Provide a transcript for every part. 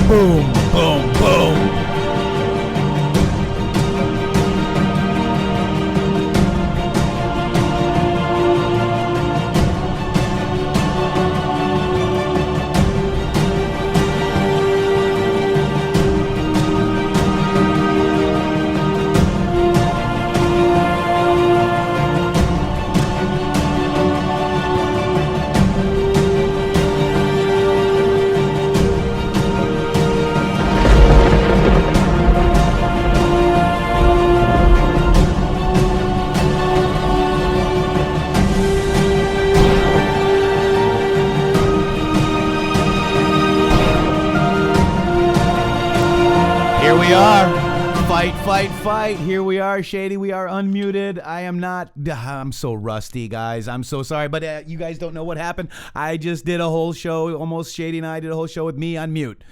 Boom, boom, boom. Fight. Here we are, Shady. We are unmuted. I'm so rusty, guys. I'm so sorry, but you guys don't know what happened. I just did a whole show, almost Shady and I did a whole show with me on mute.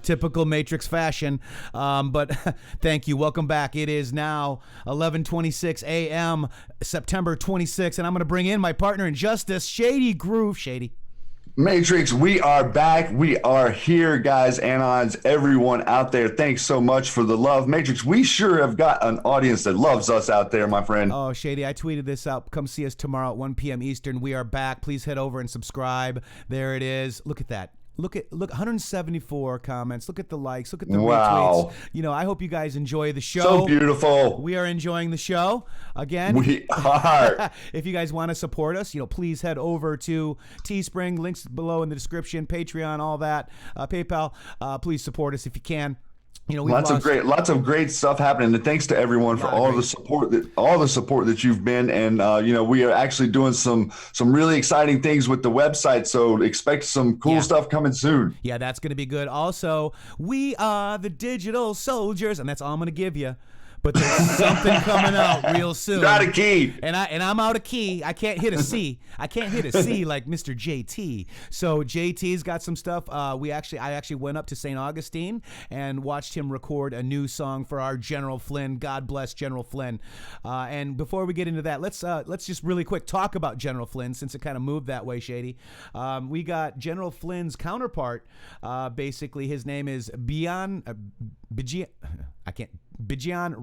Typical Matrixxx fashion. But thank you. Welcome back. It is now 11:26 a.m., September 26th, and I'm going to bring in my partner in justice, Shady Grooove. Shady. Matrixxx, we are back. We are here, guys, Anons, everyone out there. Thanks so much for the love. Matrixxx, we sure have got an audience that loves us out there, my friend. Oh, Shady, I tweeted this out. Come see us tomorrow at 1 p.m. Eastern. We are back. Please head over and subscribe. There it is. Look at that. Look, 174 comments. Look at the likes. Look at the retweets. You know, I hope you guys enjoy the show. So beautiful. We are enjoying the show. Again, we are. If you guys want to support us, please head over to Teespring. Links below in the description. Patreon, all that. PayPal. Please support us if you can. Lots of great stuff happening, and thanks to everyone for all the support that you've been. And we are actually doing some really exciting things with the website, so expect some cool stuff coming soon. Yeah, that's going to be good. Also, we are the digital soldiers, and that's all I'm going to give you. But there's something coming out real soon. Got a key. And I'm out of key. I can't hit a C. I can't hit a C like Mr. JT. So JT's got some stuff. I actually went up to St. Augustine and watched him record a new song for our General Flynn. God bless General Flynn. And before we get into that, let's just really quick talk about General Flynn, since it kind of moved that way, Shady. We got General Flynn's counterpart. Basically, his name is Bijan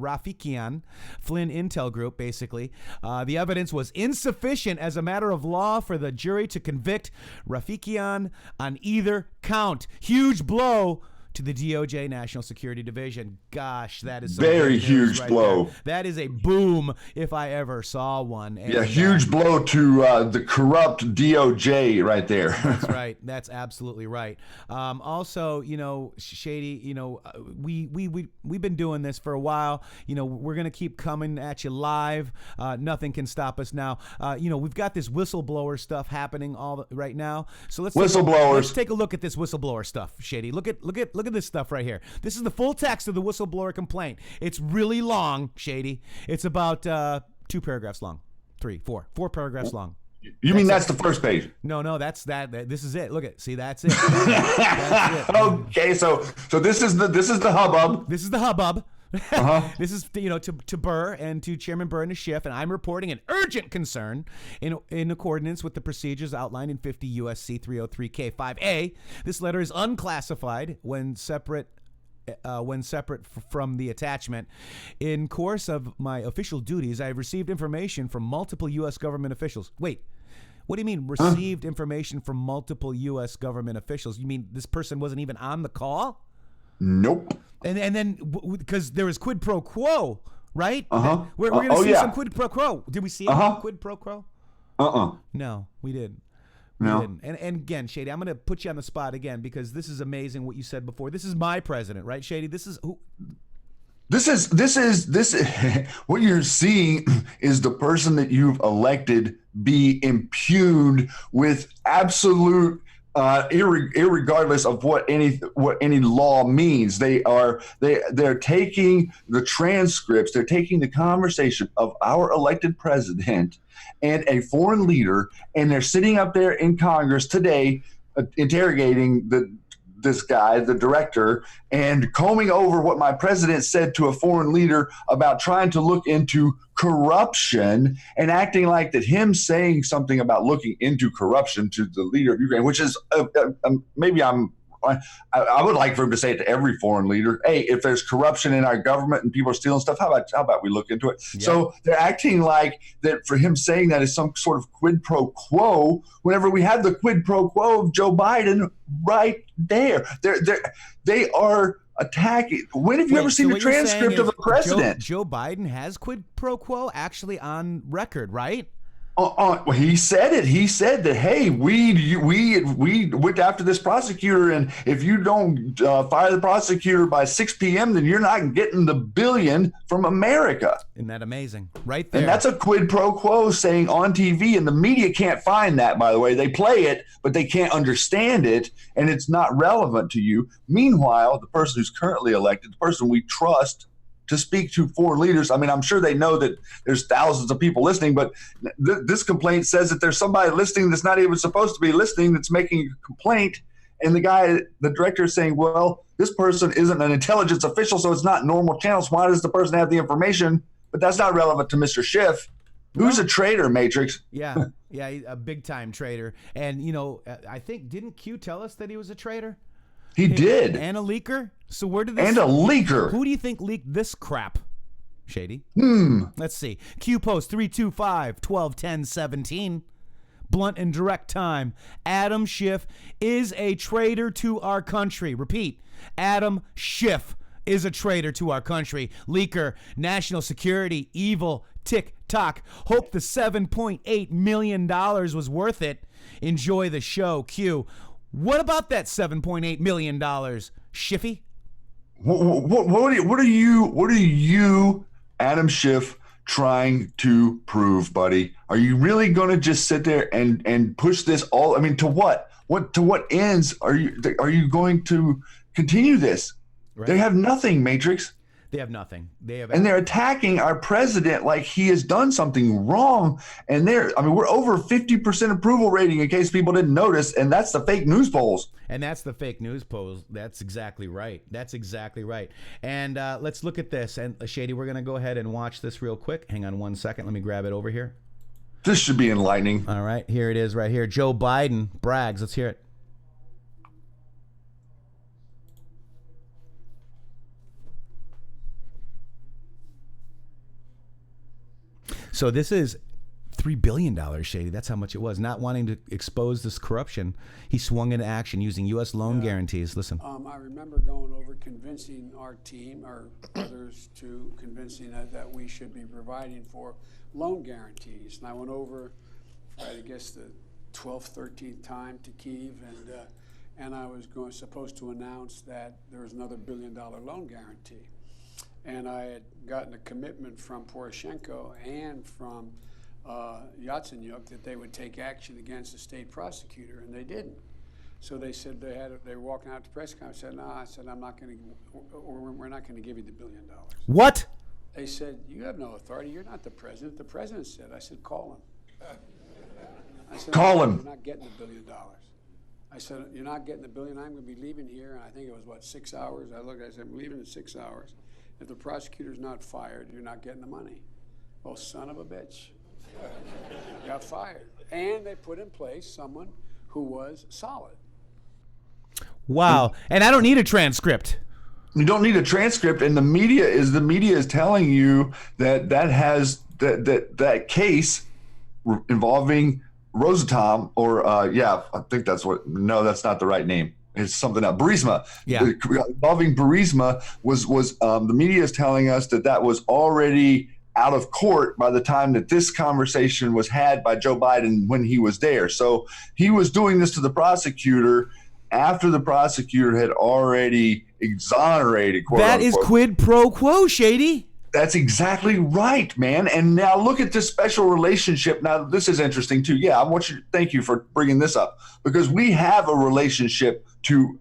Rafikian, Flynn Intel Group, basically. The evidence was insufficient as a matter of law for the jury to convict Rafikian on either count. Huge blow to the DOJ National Security Division. Gosh, that is very huge blow. That is a boom if I ever saw one. And, huge blow to the corrupt DOJ right there. That's right. That's absolutely right. Also, Shady, we've been doing this for a while. We're gonna keep coming at you live. Nothing can stop us now. We've got this whistleblower stuff happening right now. So let's take a look at this whistleblower stuff, Shady. Look at this stuff right here. This is the full text of the whistleblower complaint. It's really long, Shady. It's about 2 paragraphs long. 4 paragraphs long. You mean that's the first page? No, that's that. This is it. Look at, see, that's it. That's it. Okay, so this is the hubbub. This is the hubbub. This is to Burr and to Chairman Burr and to Schiff, and I'm reporting an urgent concern in accordance with the procedures outlined in 50 U.S.C. 303K5A. This letter is unclassified when separate from the attachment. In course of my official duties, I have received information from multiple U.S. government officials. Wait. What do you mean received information from multiple U.S. government officials? You mean this person wasn't even on the call? Nope. And then because there was quid pro quo, right? We're going to see some quid pro quo. Did we see any quid pro quo? No, we didn't. No. We didn't. And again, Shady, I'm going to put you on the spot again because this is amazing what you said before. This is my president, right, Shady? This is who? This is what you're seeing is the person that you've elected be impugned with absolute irregardless of what any law means. They're taking the transcripts, they're taking the conversation of our elected president and a foreign leader, and they're sitting up there in Congress today interrogating this guy, the director, and combing over what my president said to a foreign leader about trying to look into corruption, and acting like that him saying something about looking into corruption to the leader of Ukraine, which is maybe I'm I would like for him to say it to every foreign leader. Hey, if there's corruption in our government and people are stealing stuff, how about we look into it? Yeah. So they're acting like that for him saying that is some sort of quid pro quo. Whenever we have the quid pro quo of Joe Biden right there, they are attacking. When have you ever seen a transcript of a president? Joe Biden has quid pro quo actually on record, right? Well, he said it. He said that, hey, we went after this prosecutor, and if you don't fire the prosecutor by 6 p.m., then you're not getting the $1 billion from America. Isn't that amazing? Right there. And that's a quid pro quo saying on TV, and the media can't find that, by the way. They play it, but they can't understand it, and it's not relevant to you. Meanwhile, the person who's currently elected, the person we trust to speak to foreign leaders. I mean, I'm sure they know that there's thousands of people listening, but this complaint says that there's somebody listening that's not even supposed to be listening that's making a complaint. And the director is saying, well, this person isn't an intelligence official, so it's not normal channels. Why does the person have the information? But that's not relevant to Mr. Schiff. Who's a traitor, Matrixx? Yeah, a big-time traitor. And, I think, didn't Q tell us that he was a traitor? He did. And a leaker? So where did this... And a leaker. Who do you think leaked this crap, Shady? Let's see. Q post 325-12-10-17. Blunt and direct time. Adam Schiff is a traitor to our country. Repeat. Adam Schiff is a traitor to our country. Leaker. National security. Evil. TikTok. Hope the $7.8 million was worth it. Enjoy the show. Q. What about that $7.8 million, Schiffy? What are you, Adam Schiff, trying to prove, buddy? Are you really going to just sit there and push this all? I mean, to what? To what ends are you going to continue this? Right. They have nothing, Matrixx. They have nothing. And they're attacking our president like he has done something wrong. And we're over 50% approval rating in case people didn't notice. And that's the fake news polls. And that's the fake news polls. That's exactly right. And let's look at this. And Shady, we're going to go ahead and watch this real quick. Hang on one second. Let me grab it over here. This should be enlightening. All right. Here it is right here. Joe Biden brags. Let's hear it. So this is $3 billion, Shady. That's how much it was. Not wanting to expose this corruption, he swung into action using U.S. loan guarantees. Listen. I remember going over convincing our team, or others, to convincing that we should be providing for loan guarantees. And I went over, I guess, the 12th, 13th time to Kyiv, and I was supposed to announce that there was another $1 billion loan guarantee. And I had gotten a commitment from Poroshenko and from Yatsenyuk that they would take action against the state prosecutor, and they didn't. So they said they were walking out to press conference. I said, no, I'm not going to, we're not going to give you the $1 billion. What? They said, you have no authority. You're not the president. The president said. I said, call him. I said, call him. You're not getting the $1 billion. I said, you're not getting the $1 billion. I'm going to be leaving here. And I think it was, 6 hours? I said, I'm leaving in 6 hours. If the prosecutor's not fired, you're not getting the money. Well, son of a bitch. Got fired. And they put in place someone who was solid. Wow. And I don't need a transcript. You don't need a transcript, and the media is telling you that case involving Rosatom, or I think that's that's not the right name. It's something else. Burisma. Yeah. Involving Burisma was the media is telling us that was already out of court by the time that this conversation was had by Joe Biden when he was there. So he was doing this to the prosecutor after the prosecutor had already exonerated, quote That unquote. Is quid pro quo, Shady. That's exactly right, man. And now look at this special relationship. Now, this is interesting, too. Yeah, thank you for bringing this up, because we have a relationship to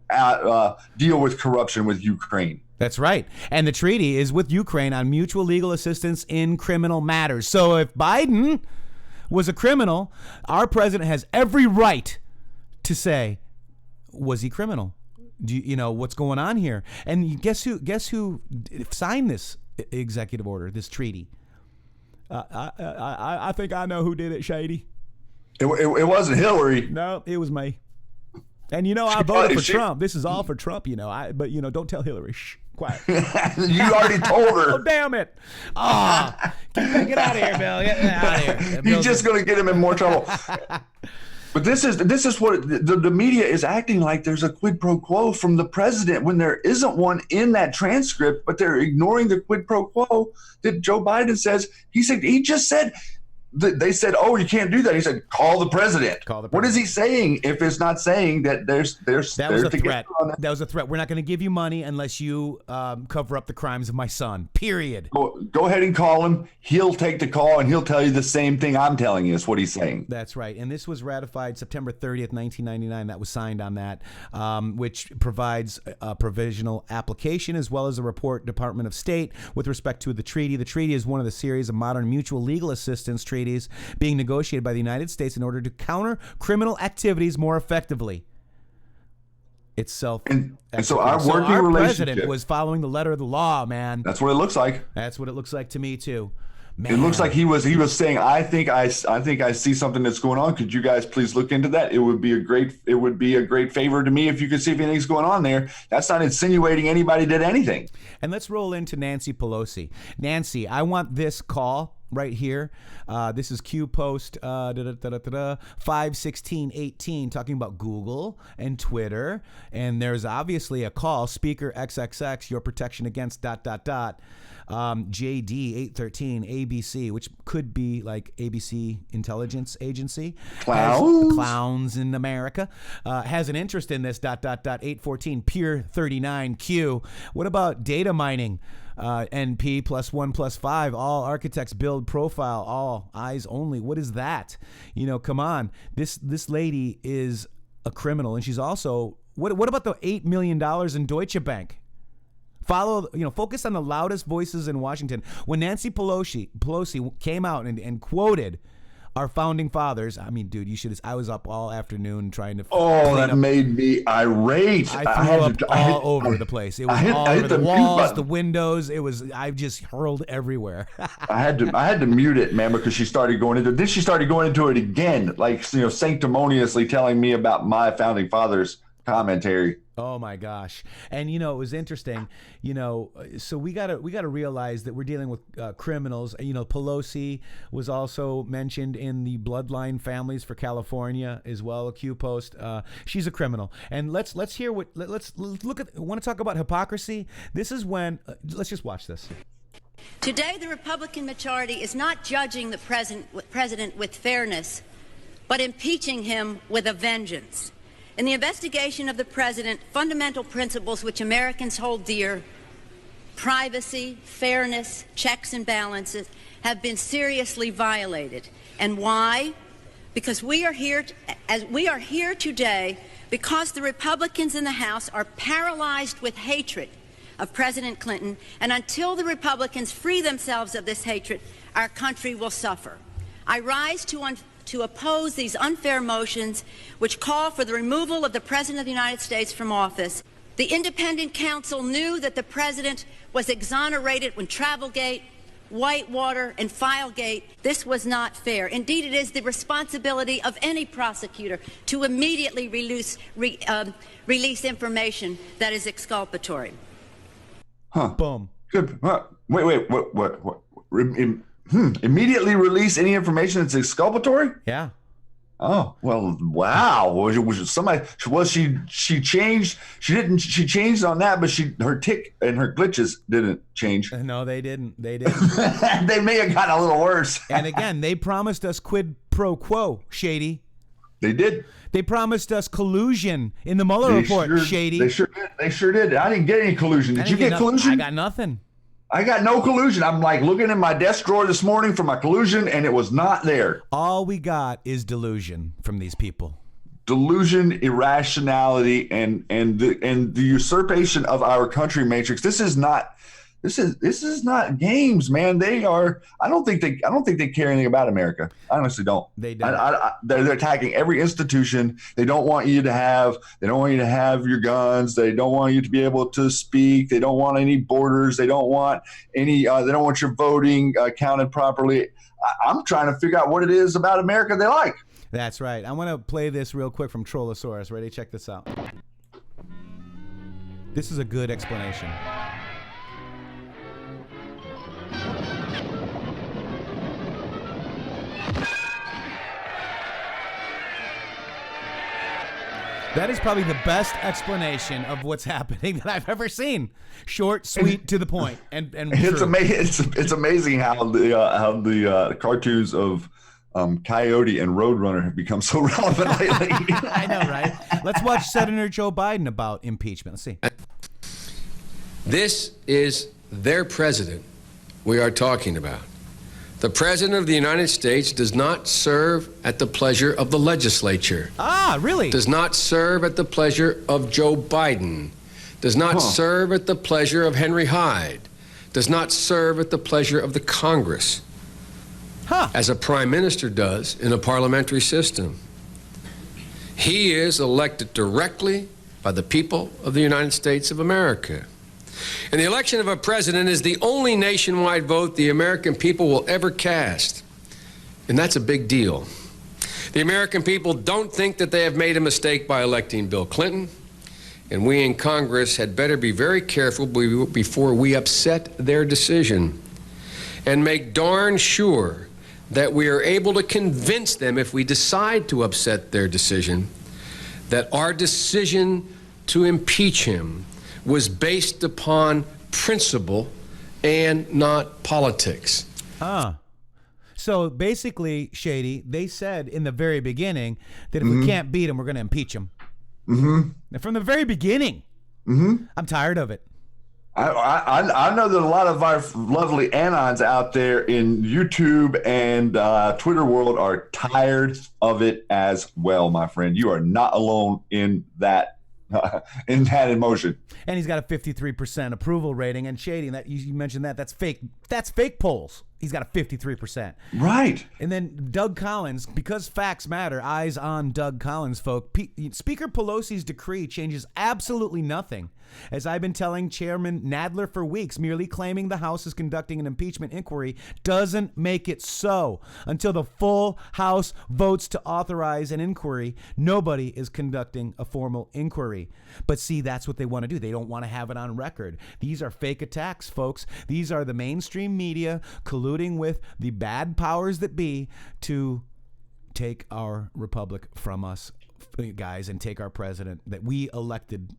deal with corruption with Ukraine. That's right. And the treaty is with Ukraine on mutual legal assistance in criminal matters. So if Biden was a criminal, our president has every right to say, was he criminal? Do you know what's going on here? And guess who signed this executive order, this treaty? I think I know who did it, Shady. It wasn't Hillary. No, it was me. And I voted for Trump. This is all for Trump, but don't tell Hillary. Shh, quiet. You already told her. Oh, damn it. Get out of here, Bill. Get out of here. You're just going to get him in more trouble. But this is what the media is acting like there's a quid pro quo from the president when there isn't one in that transcript, but they're ignoring the quid pro quo that Joe Biden says. He just said, they said, oh, you can't do that. He said, call the president. What is he saying if it's not saying that that was a threat? That was a threat. We're not going to give you money unless you cover up the crimes of my son, period. Go ahead and call him. He'll take the call, and he'll tell you the same thing I'm telling you is what he's saying. That's right. And this was ratified September 30th, 1999. That was signed on that, which provides a provisional application as well as a report, Department of State, with respect to the treaty. The treaty is one of the series of modern mutual legal assistance treaties being negotiated by the United States in order to counter criminal activities more effectively. Itself. And so our working relationship, president was following the letter of the law, man. That's what it looks like. That's what it looks like to me too. Man. It looks like he was saying, I think I see something that's going on. Could you guys please look into that? It would be a great favor to me if you could see if anything's going on there. That's not insinuating anybody did anything. And let's roll into Nancy Pelosi. Nancy, I want this call right here. This is Q post 5/16/18 talking about Google and Twitter. And there's obviously a call, speaker XXX, your protection against ... JD 813 ABC, which could be like ABC intelligence agency. Clowns in America. Has an interest in this ... 814 Peer 39Q. What about data mining? NP +1 +5, all architects build profile, all eyes only. What is that? Come on. This lady is a criminal, and she's also, what about the $8 million in Deutsche Bank? Focus on the loudest voices in Washington. When Nancy Pelosi came out and quoted our founding fathers, I mean, dude, I was up all afternoon trying to. Oh, that made me irate. I threw up all over the place. It was all over the walls, the windows. I just hurled everywhere. I had to mute it, man, because she started going into. Then she started going into it again, like sanctimoniously telling me about my founding fathers commentary. Oh my gosh. And it was interesting, so we got to realize that we're dealing with criminals. Pelosi was also mentioned in the bloodline families for California as well, a Q post. She's a criminal. And let's hear let's look at, want to talk about hypocrisy. This is when let's just watch this. Today the Republican majority is not judging the president with fairness, but impeaching him with a vengeance. In the investigation of the president, fundamental principles which Americans hold dear, privacy, fairness, checks and balances, have been seriously violated. And why? Because we are here today because the Republicans in the House are paralyzed with hatred of President Clinton, and until the Republicans free themselves of this hatred, our country will suffer. I rise to oppose these unfair motions which call for the removal of the President of the United States from office. The independent counsel knew that the President was exonerated when Travelgate, Whitewater, and Filegate. This was not fair. Indeed, it is the responsibility of any prosecutor to immediately release information that is exculpatory. Huh. Boom. Good. Wait. What? Immediately release any information that's exculpatory? Yeah. Oh, well, wow. Was somebody, she changed, she changed on that, but her tick and her glitches didn't change. No, they didn't. They may have gotten a little worse. And again, they promised us quid pro quo, Shady. They did. They promised us collusion in the Mueller report, Shady. They sure did. I didn't get any collusion. Did you get collusion? I got nothing. I got no collusion. I'm like looking in my desk drawer this morning for my collusion, and it was not there. All we got is delusion from these people. Delusion, irrationality, and the usurpation of our country, Matrixxx. This is not games, man. They are. I don't think they care anything about America. I honestly don't. They don't. They're attacking every institution. They don't want you to have. They don't want you to have your guns. They don't want you to be able to speak. They don't want any borders. They don't want any. They don't want your voting counted properly. I'm trying to figure out what it is about America they like. That's right. I want to play this real quick from Trollosaurus. Ready? Check this out. This is a good explanation. That is probably the best explanation of what's happening that I've ever seen. Short, sweet, to the point, and it's amazing. It's amazing how the cartoons of Coyote and Roadrunner have become so relevant lately. I know, right? Let's watch Senator Joe Biden about impeachment. Let's see. This is their president we are talking about. The President of the United States does not serve at the pleasure of the legislature. Ah, really? Does not serve at the pleasure of Joe Biden. Does not serve at the pleasure of Henry Hyde. Does not serve at the pleasure of the Congress. As a prime minister does in a parliamentary system. He is elected directly by the people of the United States of America. And the election of a president is the only nationwide vote the American people will ever cast. And that's a big deal. The American people don't think that they have made a mistake by electing Bill Clinton. And we in Congress had better be very careful before we upset their decision. And make darn sure that we are able to convince them, if we decide to upset their decision, that our decision to impeach him was based upon principle and not politics. So basically, Shady, they said in the very beginning that if we can't beat him, we're going to impeach him. And from the very beginning, I'm tired of it. I know that a lot of our lovely anons out there in YouTube and Twitter world are tired of it as well, my friend. You are not alone in that emotion. And he's got a 53% approval rating. And Shady, that you mentioned that's fake. That's fake polls. He's got a 53%. Right. And then Doug Collins, because facts matter, eyes on Doug Collins, folk. Speaker Pelosi's decree changes absolutely nothing. As I've been telling Chairman Nadler for weeks, merely claiming the House is conducting an impeachment inquiry doesn't make it so. Until the full House votes to authorize an inquiry, nobody is conducting a formal inquiry. But see, that's what they want to do. They don't want to have it on record. These are fake attacks, folks. These are the mainstream media colluding with the bad powers that be to take our republic from us, guys, and take our president that we elected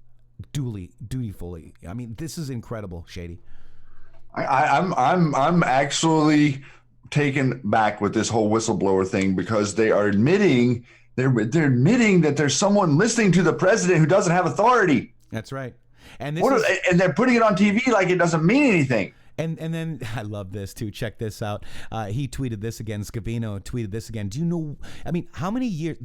dutifully. I mean, this is incredible, Shady. I'm actually taken back with this whole whistleblower thing, because they are admitting they're admitting that there's someone listening to the president who doesn't have authority. That's right. And and they're putting it on TV like it doesn't mean anything. And then I love this too. Check this out. He tweeted this again. Scavino tweeted this again. Do you know? I mean, how many years?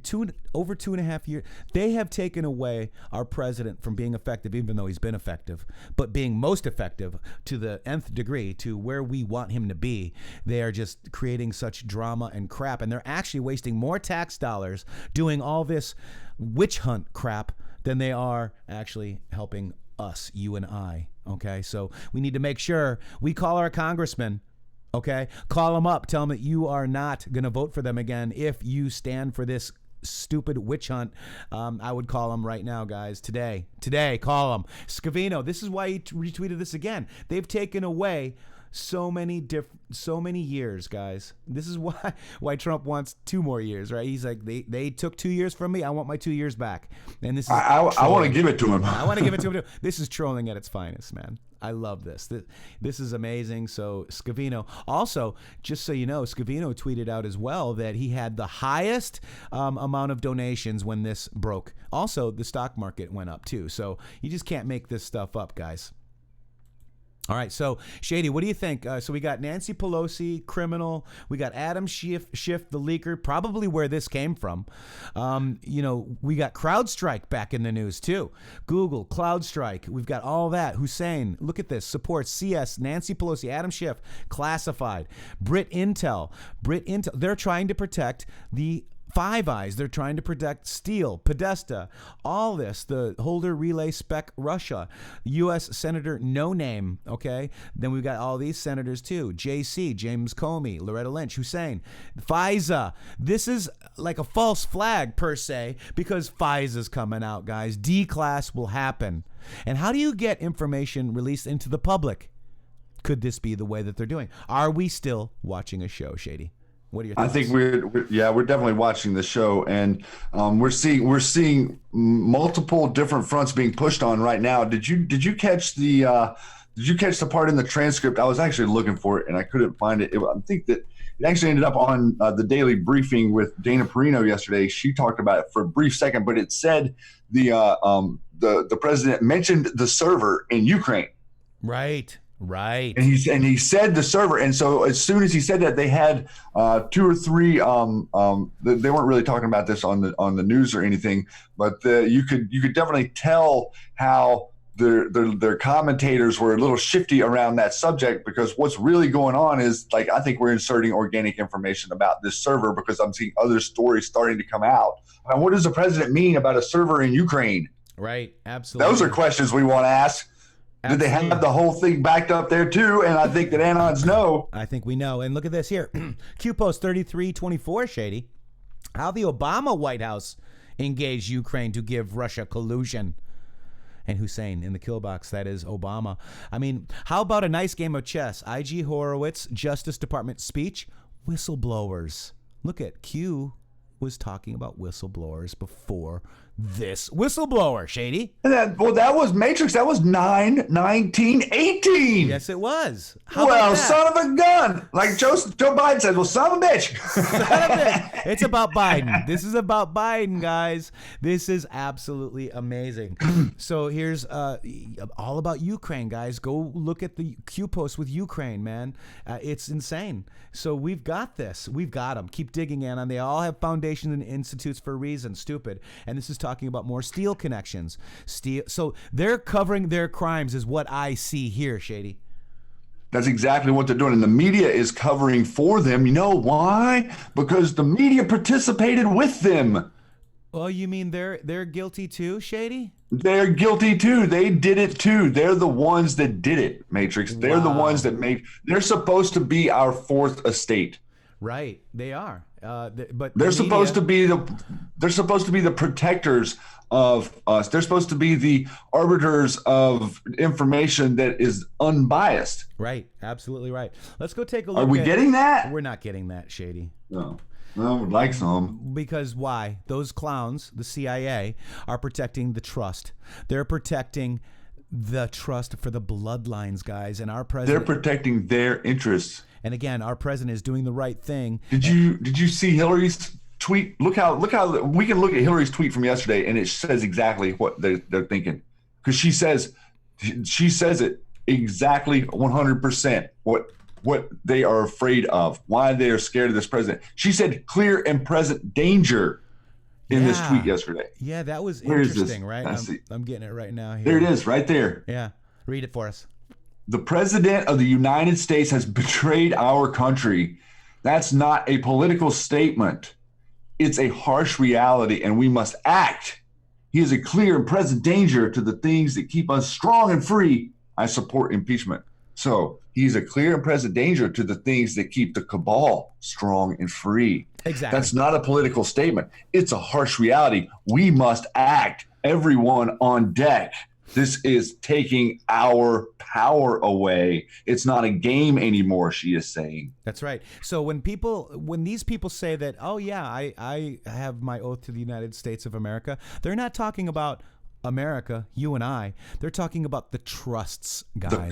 Over 2.5 years. They have taken away our president from being effective, even though he's been effective, but being most effective to the nth degree, to where we want him to be. They are just creating such drama and crap, and they're actually wasting more tax dollars doing all this witch hunt crap than they are actually helping us, you and I. Okay, so we need to make sure we call our congressman. Okay, call them up, tell them that you are not going to vote for them again if you stand for this stupid witch hunt. I would call them right now, guys. Today, call them. Scavino, this is why he retweeted this again. They've taken away so many years, guys. This is why Trump wants 2 more years, right? He's like, they took 2 years from me. I want my 2 years back. And this is I want to give it to him. I want to give it to him too. This is trolling at its finest, man. I love this. This is amazing. So Scavino, also, just so you know, Scavino tweeted out as well that he had the highest amount of donations when this broke. Also, the stock market went up too. So you just can't make this stuff up, guys. All right, so Shady, what do you think? So we got Nancy Pelosi, criminal. We got Adam Schiff, the leaker, probably where this came from. We got CrowdStrike back in the news too. Google, CrowdStrike. We've got all that. Hussein, look at this. Supports CS, Nancy Pelosi, Adam Schiff, classified. Brit Intel. They're trying to protect the Five Eyes, they're trying to protect Steele, Podesta, all this, the Holder Relay Spec Russia, U.S. Senator No Name, okay? Then we've got all these senators too, JC, James Comey, Loretta Lynch, Hussein, FISA. This is like a false flag per se because FISA's coming out, guys. D-class will happen. And how do you get information released into the public? Could this be the way that they're doing? Are we still watching a show, Shady? What are your thoughts? I think we're definitely watching the show, and we're seeing multiple different fronts being pushed on right now. Did you catch the part in the transcript? I was actually looking for it and I couldn't find it. I think that it actually ended up on the daily briefing with Dana Perino yesterday. She talked about it for a brief second, but it said the president mentioned the server in Ukraine. Right. And he said the server, and so as soon as he said that, they had 2 or 3. They weren't really talking about this on the news or anything, but you could definitely tell how their commentators were a little shifty around that subject, because what's really going on is, like, I think we're inserting organic information about this server because I'm seeing other stories starting to come out. And what does the president mean about a server in Ukraine? Right. Absolutely. Those are questions we want to ask. Absolutely. Did they have the whole thing backed up there too? And I think that Anons know. I think we know. And look at this here. Q Post 3324, Shady. How the Obama White House engaged Ukraine to give Russia collusion. And Hussein in the kill box, that is Obama. I mean, how about a nice game of chess? IG Horowitz, Justice Department speech, whistleblowers. Look at Q was talking about whistleblowers before this whistleblower, Shady. That was Matrixxx. That was 9/19/18. Yes, it was. Son of a gun. Like Joe Biden says, well, son of a bitch. Son of a bitch. It's about Biden. This is about Biden, guys. This is absolutely amazing. So here's all about Ukraine, guys. Go look at the Q post with Ukraine, man. It's insane. So we've got this. We've got them. Keep digging in, and they all have foundations and institutes for a reason. Stupid. And this is talking about more Steele connections. So they're covering their crimes is what I see here, Shady. That's exactly what they're doing. And the media is covering for them. You know why? Because the media participated with them. Well, you mean they're guilty too, Shady? They're guilty too. They did it too. They're the ones that did it, Matrixxx. They're the ones that they're supposed to be our fourth estate. Right. They are. But they're supposed to be the protectors of us. They're supposed to be the arbiters of information that is unbiased. Right. Absolutely right. Let's go take a look. Are we getting that? We're not getting that, Shady. No. I would like some. Because why? Those clowns, the CIA, are protecting the trust. They're protecting the trust for the bloodlines, guys. And our president. They're protecting their interests. And again, our president is doing the right thing. Did you see Hillary's tweet? Look how we can look at Hillary's tweet from yesterday, and it says exactly what they're thinking, because she says it exactly 100% what they are afraid of, why they are scared of this president. She said clear and present danger in this tweet yesterday. Yeah, that was Where interesting, right? I'm getting it right now here. There it is, right there. Yeah, read it for us. The president of the United States has betrayed our country. That's not a political statement. It's a harsh reality, and we must act. He is a clear and present danger to the things that keep us strong and free. I support impeachment. So he's a clear and present danger to the things that keep the cabal strong and free. Exactly. That's not a political statement. It's a harsh reality. We must act. Everyone on deck. This is taking our power away. It's not a game anymore, she is saying. That's right. So when these people say that, oh yeah, I have my oath to the United States of America, they're not talking about America, you and I. They're talking about the trusts, guys. The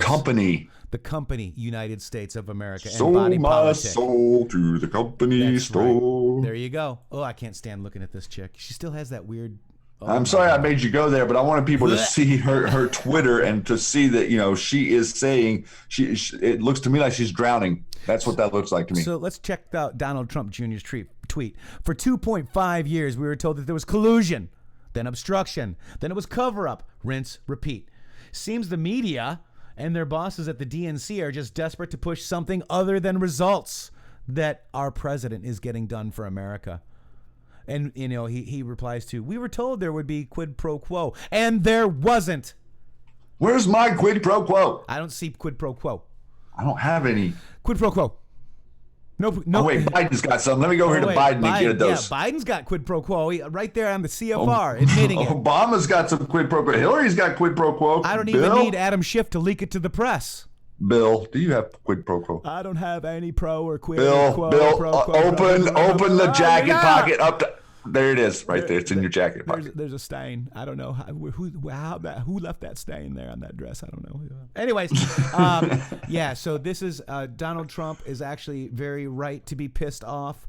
company, United States of America. Sold and body my politic. soul to the company store. Right. There you go. Oh, I can't stand looking at this chick. She still has that weird. I'm sorry I made you go there, but I wanted people to see her Twitter and to see that, she is saying it looks to me like she's drowning. That's what that looks like to me. So let's check out Donald Trump Jr.'s tweet. For 2.5 years, we were told that there was collusion, then obstruction, then it was cover-up, rinse, repeat. Seems the media and their bosses at the DNC are just desperate to push something other than results that our president is getting done for America. And, he replies to, we were told there would be quid pro quo, and there wasn't. Where's my quid pro quo? I don't see quid pro quo. I don't have any. Quid pro quo. No. Oh, wait, Biden's got some. Let me go over to Biden and get those. Yeah, Biden's got quid pro quo right there on the CFR, admitting it. Obama's got some quid pro quo. Hillary's got quid pro quo. I don't even need Adam Schiff to leak it to the press. Bill, do you have quid pro quo? I don't have any pro or quid Bill, pro. Bill, pro, open the jacket pocket up to. There it is, right there. It's in your jacket pocket. There's a stain. I don't know who left that stain there on that dress. I don't know. Anyways, yeah. So this is Donald Trump is actually very right to be pissed off.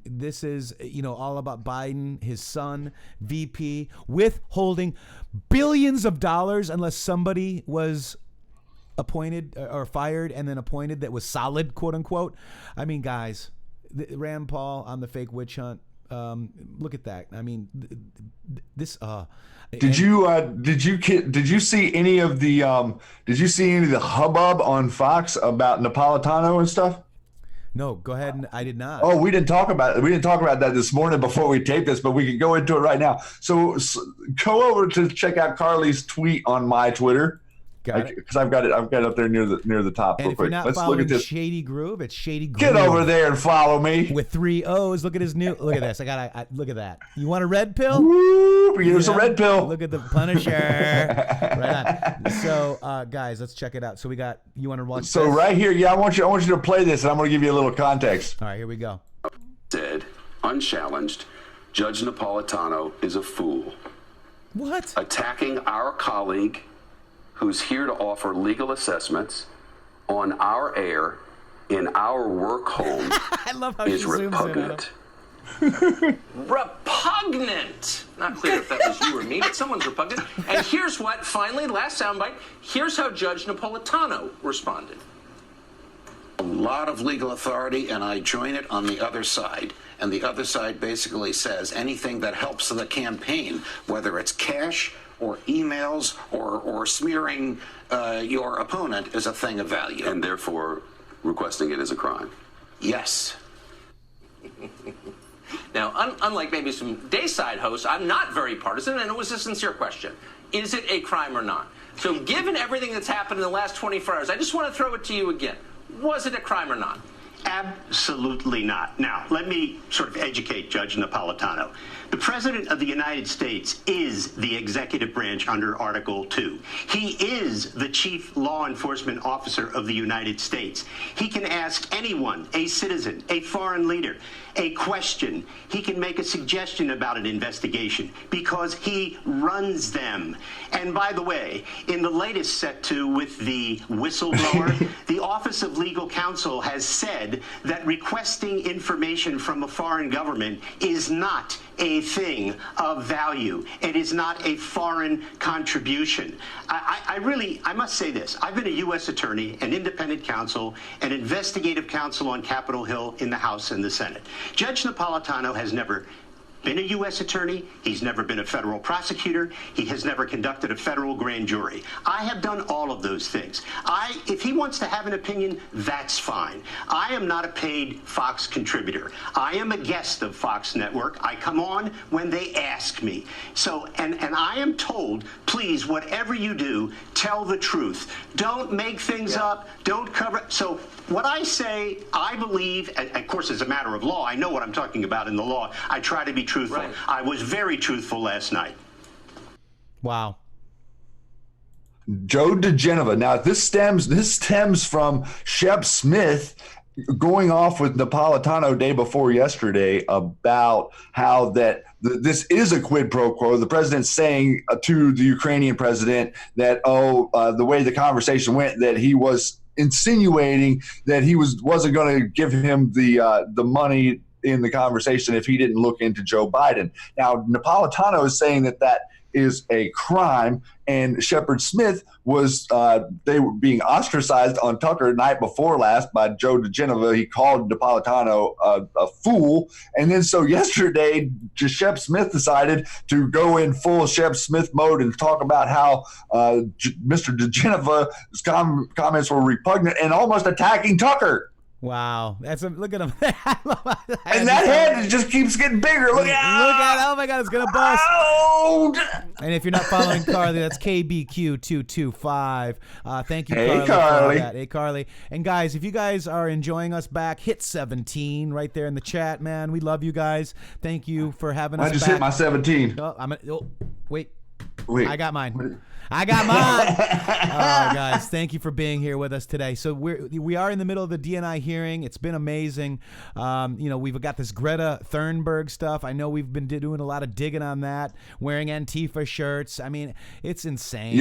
This is all about Biden, his son, VP, withholding billions of dollars unless somebody was appointed or fired and then appointed that was solid, quote unquote. I mean, guys, Rand Paul on the fake witch hunt. Look at that. I mean, this. Did you see any of the hubbub on Fox about Napolitano and stuff? No, go ahead. And I did not. Oh, we didn't talk about it. We didn't talk about that this morning before we taped this, but we can go into it right now. So go over to check out Carly's tweet on my Twitter. Because I've got it up there near the top. And real if you're quick. not Let's following look at this. Shady Groove, it's Shady Groove. Get over there and follow me with 3 O's. Look at his new. Look at this. I look at that. You want a red pill? Woo, here's a red pill. Look at the Punisher. Right on. So, guys, let's check it out. So we got. You want to watch? So this? right here, I want you to play this, and I'm going to give you a little context. All right, here we go. Said, unchallenged, Judge Napolitano is a fool. What? Attacking our colleague, who's here to offer legal assessments on our air in our work home I love how is she zooms repugnant. Repugnant. Not clear if that was you or me, but someone's repugnant. And here's what, finally, last soundbite, here's how Judge Napolitano responded. A lot of legal authority, and I join it on the other side. And the other side basically says anything that helps the campaign, whether it's cash or emails or smearing your opponent, is a thing of value. And therefore, requesting it is a crime. Yes. Now, unlike maybe some Dayside hosts, I'm not very partisan, and it was a sincere question. Is it a crime or not? So given everything that's happened in the last 24 hours, I just want to throw it to you again. Was it a crime or not? Absolutely not. Now, let me sort of educate Judge Napolitano. The President of the United States is the executive branch under Article 2. He is the Chief Law Enforcement Officer of the United States. He can ask anyone, a citizen, a foreign leader, a question. He can make a suggestion about an investigation because he runs them. And by the way, in the latest set to with the whistleblower, the Office of Legal Counsel has said that requesting information from a foreign government is not a thing of value. It is not a foreign contribution. I must say this. I've been a U.S. attorney, an independent counsel, an investigative counsel on Capitol Hill in the House and the Senate. Judge Napolitano has never been a U.S. attorney. He's never been a federal prosecutor. He has never conducted a federal grand jury. I have done all of those things. If he wants to have an opinion, that's fine. I am not a paid Fox contributor. I am a guest of Fox Network. I come on when they ask me. So, and I am told, please, whatever you do, tell the truth. Don't make things up. Don't cover. So what I say, I believe, and of course, as a matter of law, I know what I'm talking about in the law. I try to be truthful. Right. I was very truthful last night. Wow. Joe DeGenova. Now this stems from Shep Smith going off with Napolitano day before yesterday about how that this is a quid pro quo. The president's saying to the Ukrainian president that the way the conversation went, that he was insinuating that he wasn't going to give him the money in the conversation if he didn't look into Joe Biden. Now, Napolitano is saying that is a crime, and Shepard Smith was they were being ostracized on Tucker night before last by Joe DeGenova. He called Napolitano a fool, and then so yesterday Shep Smith decided to go in full Shep Smith mode and talk about how Mr. DeGenova's comments were repugnant and almost attacking Tucker. Wow, look at him. And that head just keeps getting bigger. Look out! Look at, oh my God, it's gonna bust. Oh! And if you're not following Carly, that's KBQ225. Thank you, Hey, Carly. Carly. For that. Hey, Carly. And guys, if you guys are enjoying us back, hit 17 right there in the chat, man. We love you guys. Thank you for having us I just back. hit my 17. Wait. Wait. I got mine. Oh, guys, thank you for being here with us today. So we are in the middle of the DNI hearing. It's been amazing. We've got this Greta Thunberg stuff. I know we've been doing a lot of digging on that, wearing Antifa shirts. I mean, it's insane.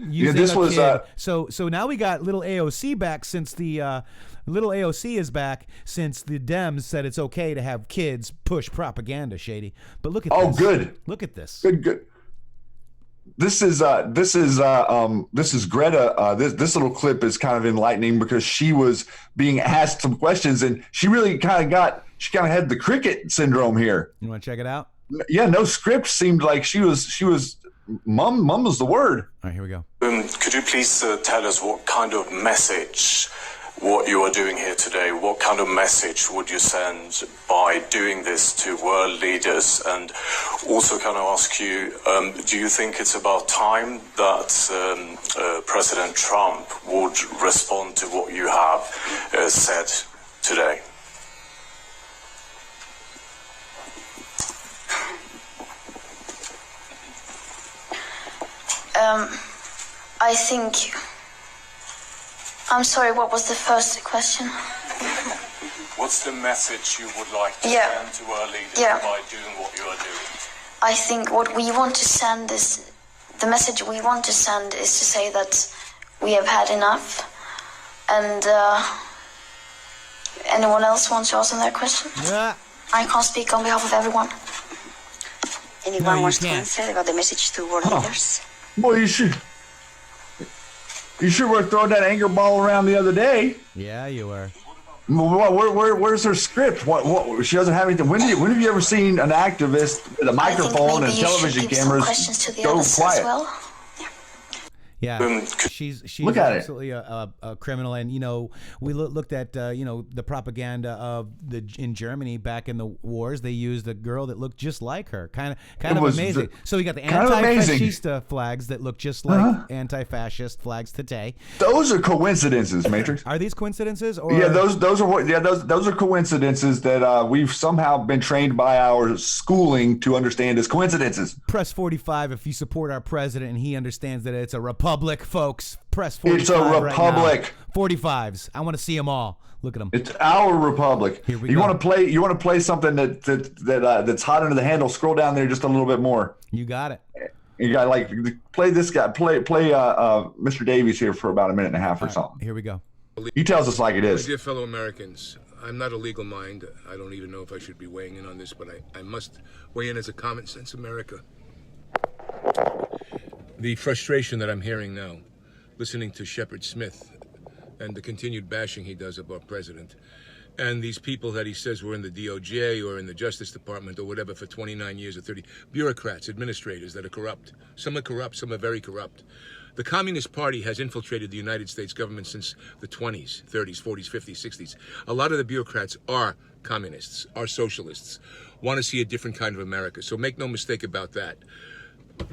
This was so now we got little AOC back since the little AOC is back since the Dems said it's okay to have kids push propaganda, Shady. But look at this. Oh, good. Look at this. Good. This is Greta. This little clip is kind of enlightening because she was being asked some questions and she really kind of had the cricket syndrome here. You want to check it out? Yeah, no script. Seemed like she was mum was the word. All right, here we go. Could you please tell us what kind of message what you are doing here today? What kind of message would you send by doing this to world leaders? And also can I ask you, do you think it's about time that President Trump would respond to what you have said today? I think... I'm sorry, what was the first question? What's the message you would like to send to our leaders by doing what you are doing? I think what we want to send is... The message we want to send is to say that we have had enough. And anyone else wants to ask that question? Yeah. I can't speak on behalf of everyone. Anyone wants to answer about the message to world leaders? Boy, you sure were throwing that anger ball around the other day. Yeah, you were. Where's her script? What she doesn't have anything. When have you ever seen an activist with a microphone and television cameras go quiet? Yeah, she's look at absolutely a criminal, and we looked at the propaganda of in Germany back in the wars. They used a girl that looked just like her, kind of amazing. So we got the anti-fascista flags that look just like anti-fascist flags today. Those are coincidences, Matrixx. Are these coincidences? Or? Yeah, those are coincidences that we've somehow been trained by our schooling to understand as coincidences. Press 45 if you support our president and he understands that it's a republic, folks. Press 45. It's a republic. Right 45s. I want to see them all. Look at them. It's our republic. Here we you go. want to play something that's hot under the handle? Scroll down there just a little bit more. You got it. You got play this guy. Play Mr. Davies here for about a minute and a half or something. Here we go. He tells us like it is. My dear fellow Americans, I'm not a legal mind. I don't even know if I should be weighing in on this, but I must weigh in as a common sense America. The frustration that I'm hearing now, listening to Shepard Smith and the continued bashing he does of our president, and these people that he says were in the DOJ or in the Justice Department or whatever for 29 years or 30, bureaucrats, administrators that are corrupt. Some are corrupt, some are very corrupt. The Communist Party has infiltrated the United States government since the 20s, 30s, 40s, 50s, 60s. A lot of the bureaucrats are communists, are socialists, want to see a different kind of America. So make no mistake about that.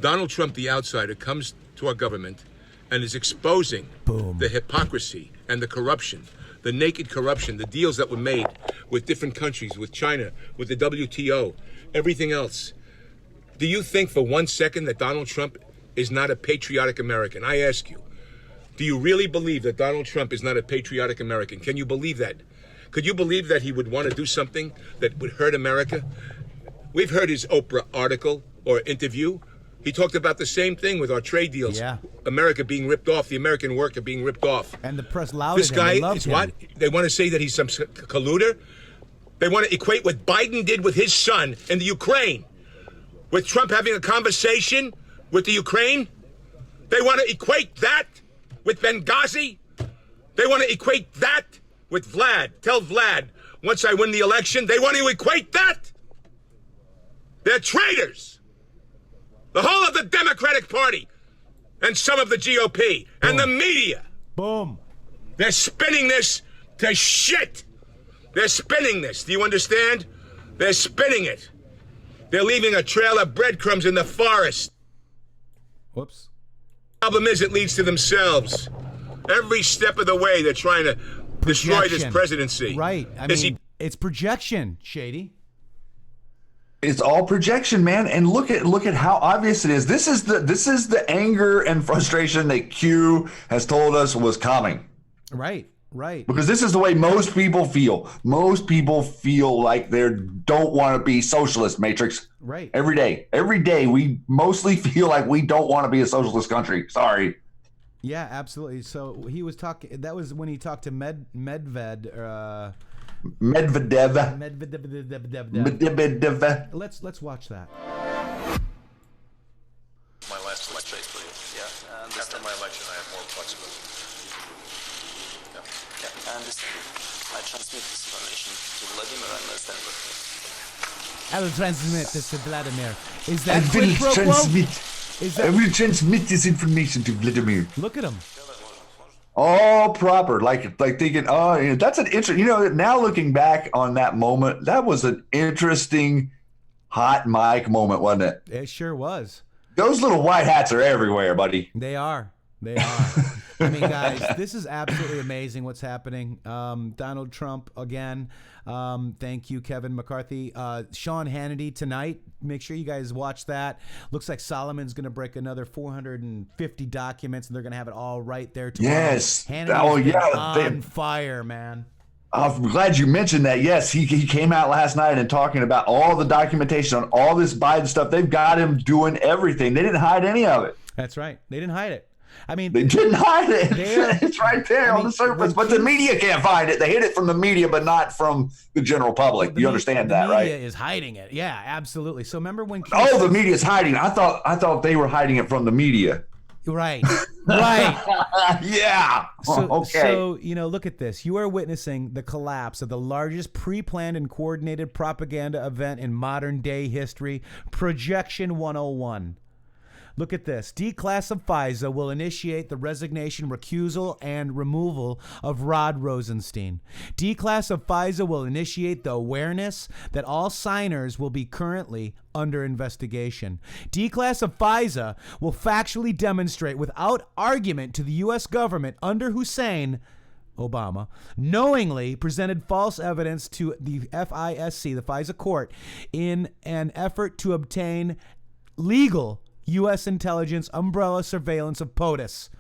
Donald Trump, the outsider, comes to our government and is exposing the hypocrisy and the corruption, the naked corruption, the deals that were made with different countries, with China, with the WTO, everything else. Do you think for 1 second that Donald Trump is not a patriotic American? I ask you, do you really believe that Donald Trump is not a patriotic American? Can you believe that? Could you believe that he would want to do something that would hurt America? We've heard his Oprah article or interview. He talked about the same thing with our trade deals. Yeah. America being ripped off, the American worker being ripped off. And the press lauded this him. guy They loved is him. what? They want to say that he's some colluder? They want to equate what Biden did with his son in the Ukraine with Trump having a conversation with the Ukraine? They want to equate that with Benghazi? They want to equate that with Vlad. Tell Vlad, once I win the election, they want to equate that? They're traitors. The whole of the Democratic Party and some of the GOP and the media. Boom. They're spinning this to shit. They're spinning this. Do you understand? They're spinning it. They're leaving a trail of breadcrumbs in the forest. Whoops. Problem is, it leads to themselves. Every step of the way, they're trying to destroy this presidency. Right. I mean, it's projection, Shady. It's all projection, man. And look at how obvious it is. This is the anger and frustration that Q has told us was coming. Right. Right. Because this is the way most people feel. Most people feel like they don't want to be socialist, Matrixxx. Right. Every day, we mostly feel like we don't want to be a socialist country. Sorry. Yeah, absolutely. So he was talking. That was when he talked to Medvedev. Let's watch that. My last election, yeah. After my election, I have more flexibility. Yeah, I understand. I transmit this information to Vladimir and understand what. I will transmit this to Vladimir. Is that quid pro quo? I will transmit this information to Vladimir. Look at him. All proper, like thinking, oh, that's an interesting. Now looking back on that moment, that was an interesting hot mic moment, wasn't it? It sure was. Those little white hats are everywhere, buddy. They are. I mean, guys, this is absolutely amazing what's happening. Donald Trump again. Thank you, Kevin McCarthy. Sean Hannity tonight. Make sure you guys watch that. Looks like Solomon's going to break another 450 documents, and they're going to have it all right there tomorrow. Yes. Hannity's on fire, man. I'm glad you mentioned that. Yes, he came out last night and talking about all the documentation on all this Biden stuff. They've got him doing everything. They didn't hide any of it. That's right. They didn't hide it. I mean, they didn't hide it. It's right there on the surface, but the media can't find it. They hid it from the media, but not from the general public. You understand that, right? The media is hiding it. Yeah, absolutely. So remember when? The media is hiding. I thought they were hiding it from the media. Right. Right. Yeah. Okay. So, look at this. You are witnessing the collapse of the largest pre-planned and coordinated propaganda event in modern day history. Projection 101. Look at this. Declass of FISA will initiate the resignation, recusal, and removal of Rod Rosenstein. Declass of FISA will initiate the awareness that all signers will be currently under investigation. Declass of FISA will factually demonstrate without argument to the U.S. government under Hussein Obama knowingly presented false evidence to the FISC, the FISA court, in an effort to obtain legal U.S. intelligence umbrella surveillance of POTUS,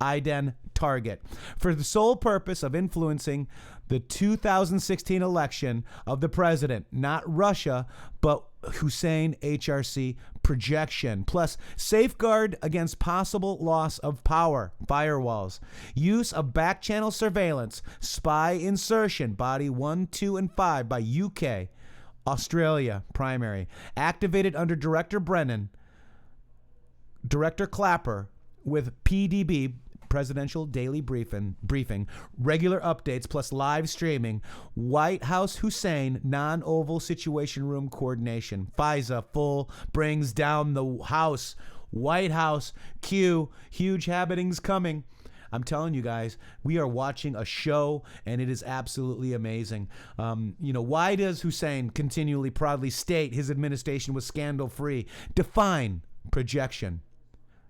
IDEN target, for the sole purpose of influencing the 2016 election of the president, not Russia, but Hussein HRC projection, plus safeguard against possible loss of power, firewalls, use of back-channel surveillance, spy insertion, body 1, 2, and 5 by UK, Australia, primary, activated under Director Brennan, Director Clapper with PDB, Presidential Daily Briefing, regular updates plus live streaming, White House Hussein, non-oval situation room coordination, FISA full brings down the House, White House, Q, huge happenings coming. I'm telling you guys, we are watching a show, and it is absolutely amazing. Why does Hussein continually proudly state his administration was scandal-free? Define projection.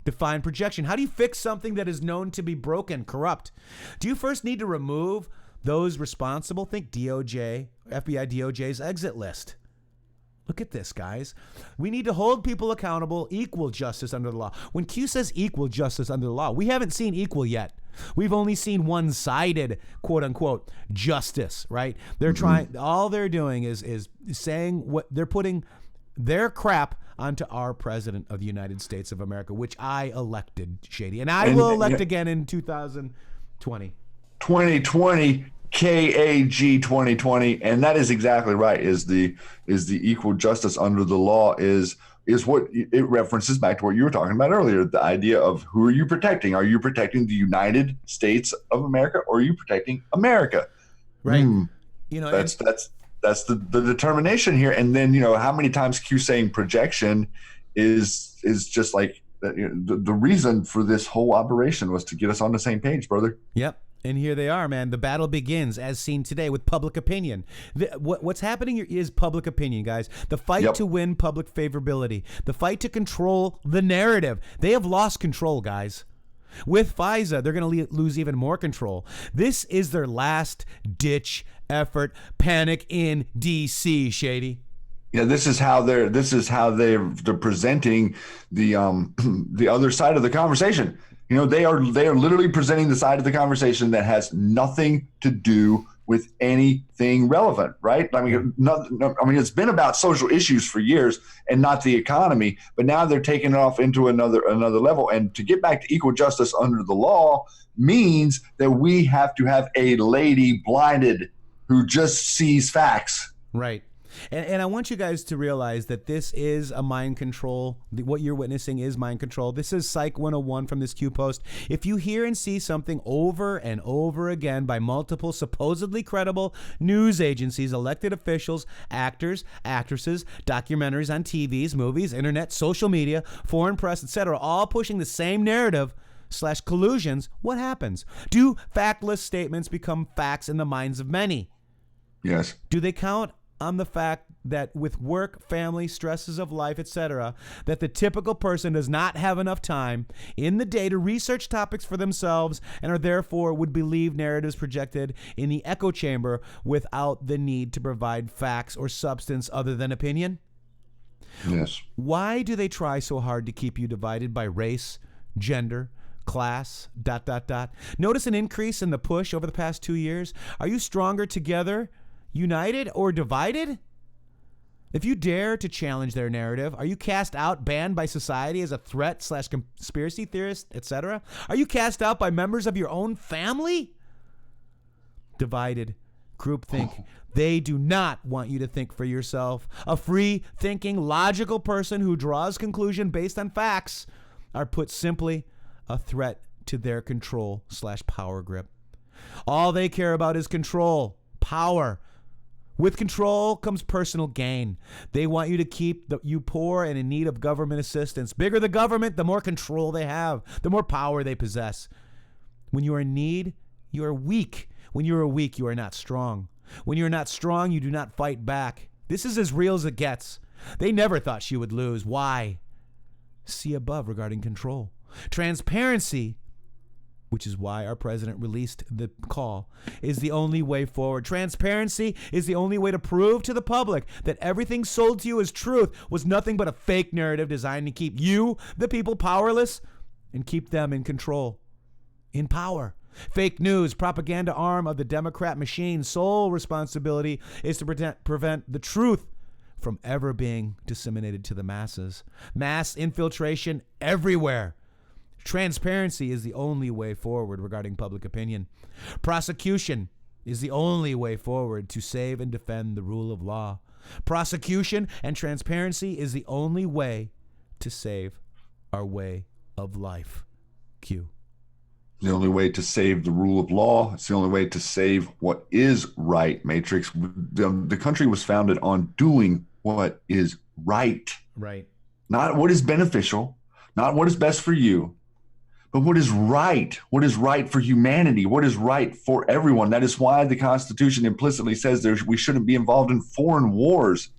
Define projection. How do you fix something that is known to be broken, corrupt? Do you first need to remove those responsible? Think DOJ, FBI DOJ's exit list. Look at this, guys. We need to hold people accountable, equal justice under the law. When Q says equal justice under the law, we haven't seen equal yet. We've only seen one-sided, quote unquote, justice, right? They're trying, all they're doing is saying what they're putting their crap onto our president of the United States of America, which I elected, Shady. And I will elect again in 2020. 2020, KAG 2020. And that is exactly right. Is the equal justice under the law is what it references back to what you were talking about earlier. The idea of who are you protecting? Are you protecting the United States of America, or are you protecting America? Right. That's the determination here. And then, how many times Q saying projection is just like the reason for this whole operation was to get us on the same page, brother. Yep. And here they are, man. The battle begins, as seen today, with public opinion. What's happening here is public opinion, guys. The fight to win public favorability. The fight to control the narrative. They have lost control, guys. With FISA, they're going to lose even more control. This is their last-ditch effort. Panic in D.C., Shady. Yeah, this is how they're presenting the other side of the conversation. You know, they are literally presenting the side of the conversation that has nothing to do with anything relevant, right? I mean, it's been about social issues for years and not the economy, but now they're taking it off into another level. And to get back to equal justice under the law means that we have to have a lady blinded who just sees facts. Right. And I want you guys to realize that this is a mind control. What you're witnessing is mind control. This is Psych 101 from this Q post. If you hear and see something over and over again by multiple supposedly credible news agencies, elected officials, actors, actresses, documentaries on TVs, movies, internet, social media, foreign press, etc., all pushing the same narrative / collusions, what happens? Do factless statements become facts in the minds of many? Yes. Do they count on the fact that with work, family, stresses of life, etc., that the typical person does not have enough time in the day to research topics for themselves and are therefore would believe narratives projected in the echo chamber without the need to provide facts or substance other than opinion? Yes. Why do they try so hard to keep you divided by race, gender, class, ... Notice an increase in the push over the past 2 years. Are you stronger together, united, or divided? If you dare to challenge their narrative, are you cast out, banned by society as a threat / conspiracy theorist, etc.? Are you cast out by members of your own family? Divided, groupthink. They do not want you to think for yourself. A free thinking, logical person who draws conclusion based on facts are, put simply, a threat to their control / power grip. All they care about is control, power. With control comes personal gain. They want you to keep you poor and in need of government assistance. Bigger the government, the more control they have, the more power they possess. When you are in need, you are weak. When you are weak, you are not strong. When you are not strong, you do not fight back. This is as real as it gets. They never thought she would lose. Why? See above regarding control. Transparency, which is why our president released the call, is the only way forward. Transparency is the only way to prove to the public that everything sold to you as truth was nothing but a fake narrative designed to keep you, the people, powerless and keep them in control, in power. Fake news, propaganda arm of the Democrat machine, sole responsibility is to prevent the truth from ever being disseminated to the masses. Mass infiltration everywhere. Transparency is the only way forward regarding public opinion. Prosecution is the only way forward to save and defend the rule of law. Prosecution and transparency is the only way to save our way of life. Q. The only way to save the rule of law. It's the only way to save what is right, Matrixxx. The country was founded on doing what is right. Right. Not what is beneficial, not what is best for you, but what is right for humanity, what is right for everyone. That is why the Constitution implicitly says we shouldn't be involved in foreign wars,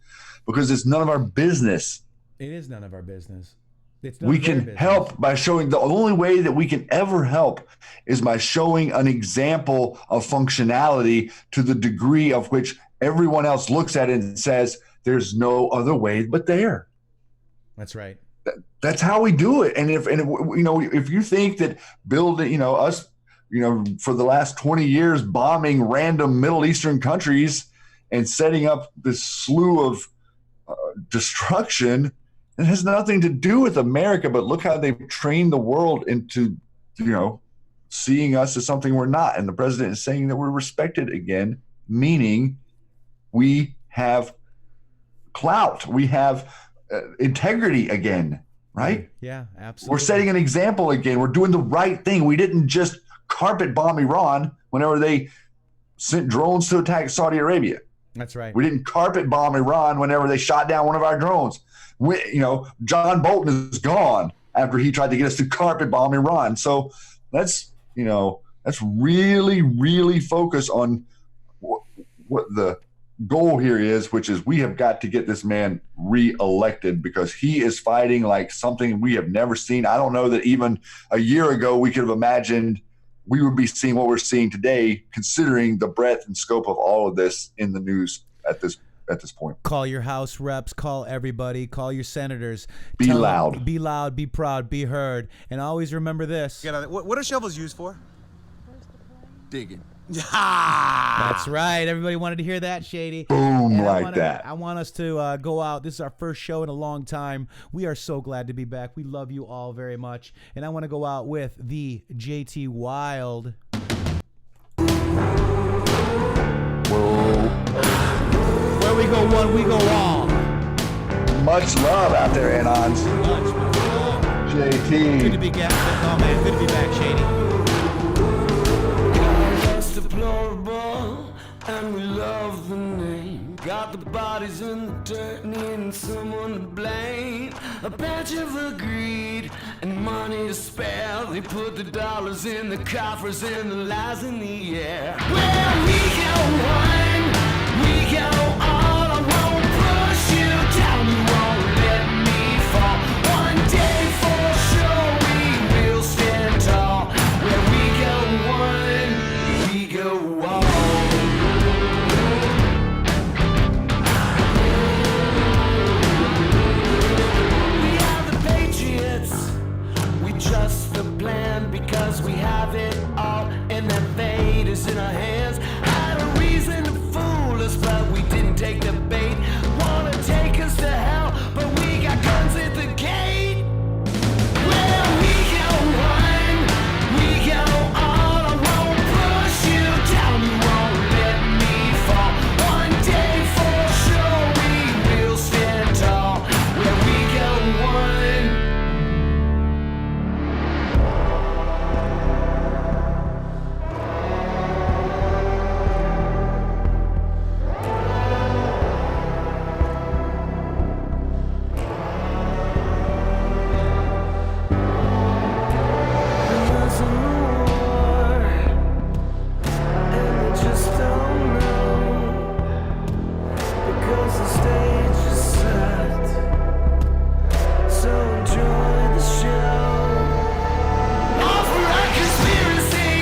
because it's none of our business. It is none of our business. We can help by showing, the only way that we can ever help is by showing an example of functionality to the degree of which everyone else looks at it and says, there's no other way but there. That's right. That's how we do it. And if you think that building, us, for the last 20 years bombing random Middle Eastern countries and setting up this slew of destruction, it has nothing to do with America. But look how they've trained the world into, seeing us as something we're not. And the president is saying that we're respected again, meaning we have clout, we have integrity again, right? Yeah, absolutely. We're setting an example again. We're doing the right thing. We didn't just carpet bomb Iran whenever they sent drones to attack Saudi Arabia. That's right. We didn't carpet bomb Iran whenever they shot down one of our drones. John Bolton is gone after he tried to get us to carpet bomb Iran. So that's Let's really, really focus on what the goal here is, which is we have got to get this man re-elected because he is fighting like something we have never seen. I don't know that even a year ago we could have imagined we would be seeing what we're seeing today, considering the breadth and scope of all of this in the news at this point. Call your House reps, call everybody, call your senators. Be loud. Be loud, be proud, be heard. And always remember this. What are shovels used for? Digging. That's right. Everybody wanted to hear that, Shady. Boom, and like that. I want us to go out. This is our first show in a long time. We are so glad to be back. We love you all very much. And I want to go out with the JT Wild. Where we go one, we go all. Much love out there, Anons. JT. Good to be back. Oh, man. Good to be back, Shady. Deplorable, and we love the name. Got the bodies in the dirt, needing someone to blame. A batch of greed and money to spare. They put the dollars in the coffers and the lies in the air. Where we go one, we go all. I won't push you down, you won't let me fall. One day for sure we will stand tall. Where we go one, we go on. We are the Patriots. We trust the plan because we have it all, and that fate is in our hands. Had a reason to fool us, but we didn't take the bait. Wanna take us to hell, but we got guns at the gate. Where we go one, we go all. I won't push you down, you won't let me fall. One day for sure we will stand tall. Where we go one. There's a war, and they just don't know, because the stage is set. So enjoy the show. All for our conspiracy,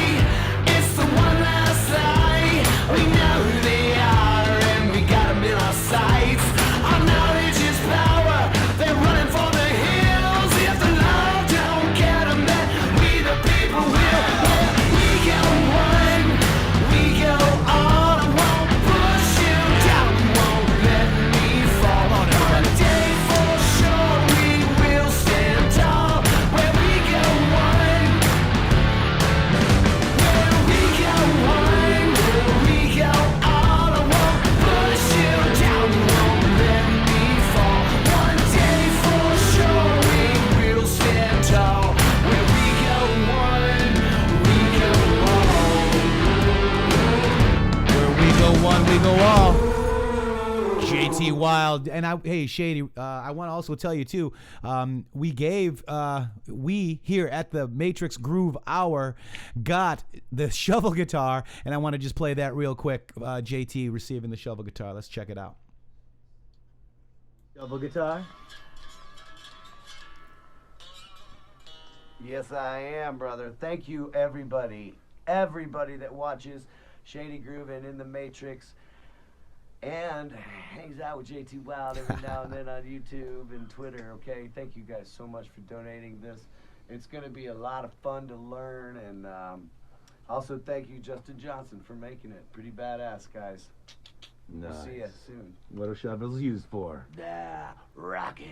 it's the one last lie. We know who they are, and we got them in our sights. Our knowledge is power, they're running for the hills. If the law don't get them, then we the people will. We go one, we go all. I won't push you down, you won't let me fall. One day for sure we will stand tall. Where we go one, where we go one, where we go all. I won't push you down, you won't let me fall. One day for sure we will stand tall. Where we go one, we go all. Where we go one, we go all. JT Wild. And hey, Shady, I want to also tell you too, we here at the Matrixxx Groove Hour got the shovel guitar, and I want to just play that real quick. JT receiving the shovel guitar. Let's check it out. Shovel guitar. Yes, I am, brother. Thank you, everybody that watches Shady Groove and In the Matrixxx and hangs out with JT Wild every now and then on YouTube and Twitter, okay? Thank you guys so much for donating this. It's going to be a lot of fun to learn, and also thank you, Justin Johnson, for making it. Pretty badass, guys. We'll see you soon. What are shovels used for? Rocket.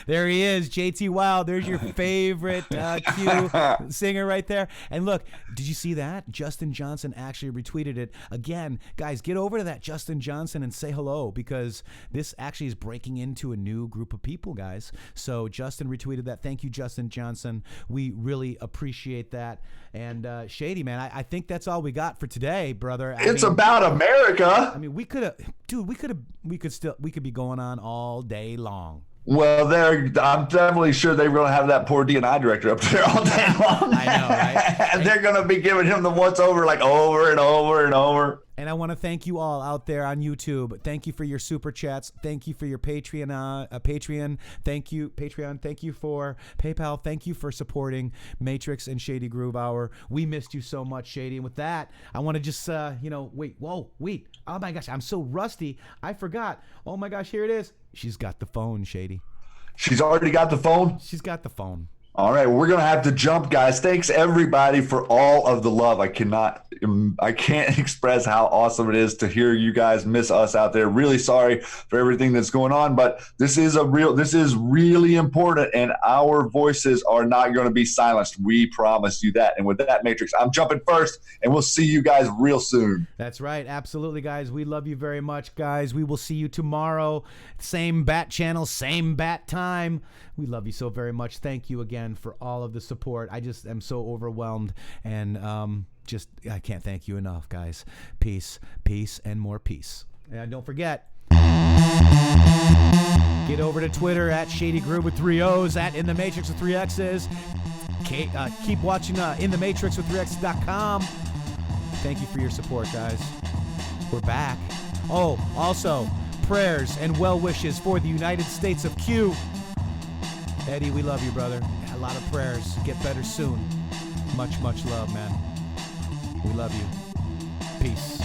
There he is, JT Wild. There's your favorite Q singer right there. And look, did you see that? Justin Johnson actually retweeted it. Again, guys, get over to that Justin Johnson and say hello, because this actually is breaking into a new group of people, guys. So Justin retweeted that. Thank you, Justin Johnson. We really appreciate that. And Shady, man, I think that's all we got for today, brother. It's about America. I mean, we could be going on all day long. Well, I'm definitely sure they're going to have that poor D&I director up there all day long. I know, right? And they're going to be giving him the once over, like over and over and over. And I want to thank you all out there on YouTube. Thank you for your super chats. Thank you for your Patreon. Thank you, Patreon. Thank you for PayPal. Thank you for supporting Matrixxx and Shady Groove Hour. We missed you so much, Shady. And with that, I want to just, wait. Oh my gosh, I'm so rusty. I forgot. Oh my gosh, here it is. She's got the phone, Shady. She's already got the phone? She's got the phone. All right, we're going to have to jump, guys. Thanks, everybody, for all of the love. I can't express how awesome it is to hear you guys miss us out there. Really sorry for everything that's going on, but this is really important, and our voices are not going to be silenced. We promise you that. And with that, Matrixxx, I'm jumping first, and we'll see you guys real soon. That's right. Absolutely, guys. We love you very much, guys. We will see you tomorrow. Same bat channel, same bat time. We love you so very much. Thank you again for all of the support. I just am so overwhelmed, and I can't thank you enough, guys. Peace, and more peace. And don't forget, get over to Twitter at Shady Groove with 3 O's, at In the Matrixxx with 3 X's. Keep watching InTheMatrixx with 3X's.com. Thank you for your support, guys. We're back. Oh, also, prayers and well wishes for the United States of Q. Eddie, we love you, brother. A lot of prayers. Get better soon. Much, much love, man. We love you. Peace.